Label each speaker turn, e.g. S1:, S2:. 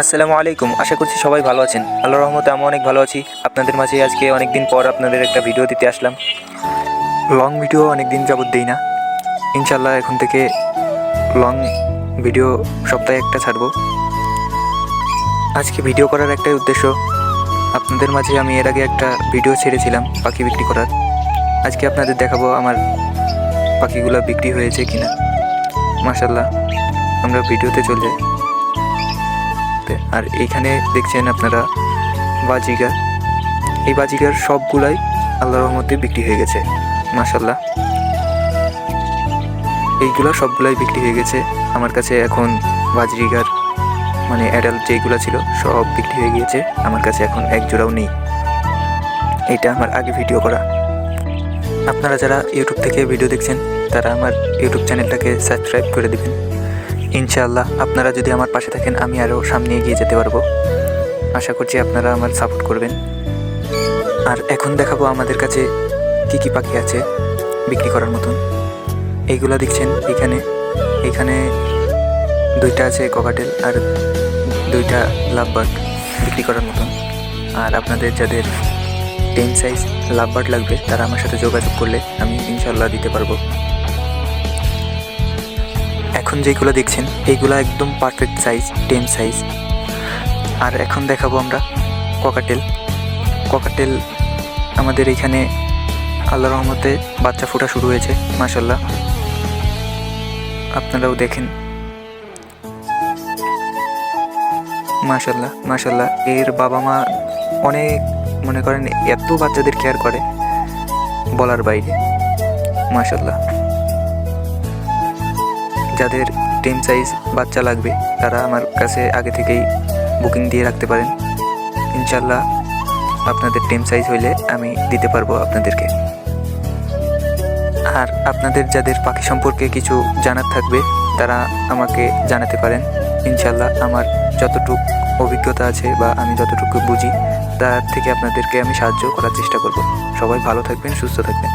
S1: আসসালামু আলাইকুম। আশা করছি সবাই ভালো আছেন। আল্লাহর রহমতে আমি অনেক ভালো আছি। আপনাদের মাঝে আজকে অনেক দিন পর আপনাদের একটা ভিডিও দিতে আসলাম। লং ভিডিও অনেক দিন যাবত দিই না। ইনশাল্লাহ এখন থেকে লং ভিডিও সপ্তাহে একটা ছাড়বো। আজকে ভিডিও করার একটাই উদ্দেশ্য, আপনাদের মাঝে আমি এর আগে একটা ভিডিও ছেড়েছিলাম পাখি বিক্রি করার। আজকে আপনাদের দেখাবো আমার পাখিগুলো বিক্রি হয়েছে কিনা। মাশাআল্লাহ, আমরা ভিডিওতে চলে যাই। আর এইখানে দেখছেন আপনারা বাজিগার। এই বাজিগার সবগুলাই আল্লাহর রহমতে বিক্রি হয়ে গেছে। মাশাআল্লাহ, এইগুলো সবগুলাই বিক্রি হয়ে গেছে। আমার কাছে এখন বাজিগার মানে অ্যাডাল্ট যেগুলো ছিল সব বিক্রি হয়ে গিয়েছে। আমার কাছে এখন এক জোড়াও নেই। এটা আমার আগে ভিডিও করা। আপনারা যারা ইউটিউব থেকে ভিডিও দেখছেন তারা আমার ইউটিউব চ্যানেলটাকে সাবস্ক্রাইব করে দেবেন। ইনশাআল্লাহ আপনারা যদি আমার পাশে থাকেন আমি আরও সামনে এগিয়ে যেতে পারবো। আশা করছি আপনারা আমার সাপোর্ট করবেন। আর এখন দেখাবো আমাদের কাছে কী কী পাখি আছে বিক্রি করার মতন। এইগুলো দেখছেন এখানে দুইটা আছে ককাটেল আর দুইটা লাভবার্ড বিক্রি করার মতন। আর আপনাদের যাদের 10 সাইজ লাভবার্ড লাগবে তারা আমার সাথে যোগাযোগ করলে আমি ইনশাআল্লাহ দিতে পারবো। এখন যেগুলো দেখছেন এইগুলো একদম পারফেক্ট সাইজ, 10 সাইজ। আর এখন দেখাবো আমরা ককাটেল আমাদের এইখানে আল্লাহর রহমতে বাচ্চা ফোটা শুরু হয়েছে। মাশাআল্লাহ, আপনারাও দেখেন। মাশাআল্লাহ, এর বাবা মা অনেক মনে করেন এত বাচ্চাদের কেয়ার করে বলার বাইরে। মাশাআল্লাহ, যাদের 10 সাইজ বাচ্চা লাগবে তারা আমার কাছে আগে থেকেই বুকিং দিয়ে রাখতে পারেন। ইনশাআল্লাহ আপনাদের 10 সাইজ হইলে আমি দিতে পারবো আপনাদেরকে। আর আপনাদের যাদের পাখি সম্পর্কে কিছু জানার থাকবে তারা আমাকে জানাতে পারেন। ইনশাআল্লাহ আমার যতটুকু অভিজ্ঞতা আছে বা আমি যতটুকু বুঝি তার থেকে আপনাদেরকে আমি সাহায্য করার চেষ্টা করব। সবাই ভালো থাকবেন, সুস্থ থাকবেন।